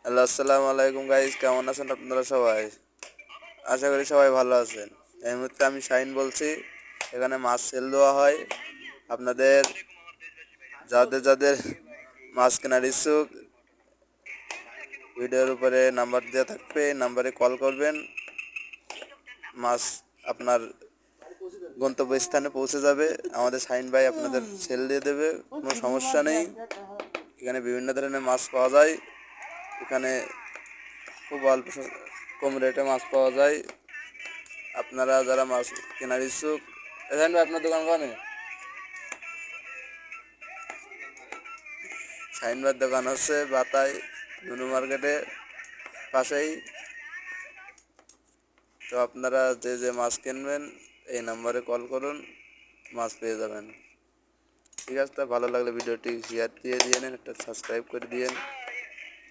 Hello, আসসালামু আলাইকুম guys, কেমন আছেন আপনারা সবাই? আশা করি সবাই ভালো আছেন। এই মুহূর্তে আমি শাহিন বলছি। এখানে মাছ সেল দেওয়া হয়। আপনাদের যাদের যাদের মাছ কেনার ইচ্ছুক, ভিডিওর উপরে নাম্বার দেওয়া থাকবে, নাম্বারে কল করবেন। মাছ আপনার গন্তব্যস্থানে পৌঁছে যাবে। আমাদের শাহিন ভাই আপনাদের সেল দিয়ে দেবে, কোনো সমস্যা নেই। এখানে বিভিন্ন ধরনের মাছ পাওয়া যায়। এখানে খুব অল্প কম রেটে মাছ পাওয়া যায়। আপনারা যারা মাছ কেনার ইচ্ছুক, এখানে আপনার দোকান কোনে? শাহিনবার দোকান হচ্ছে বাতাই নুনু মার্কেটে পাশেই। তো আপনারা যে যে মাছ কিনবেন এই নাম্বারে কল করুন, মাছ পেয়ে যাবেন। ঠিক আছে, তো ভালো লাগলে ভিডিওটি শেয়ার দিয়ে দিয়েন, একটা সাবস্ক্রাইব করে দিয়েন।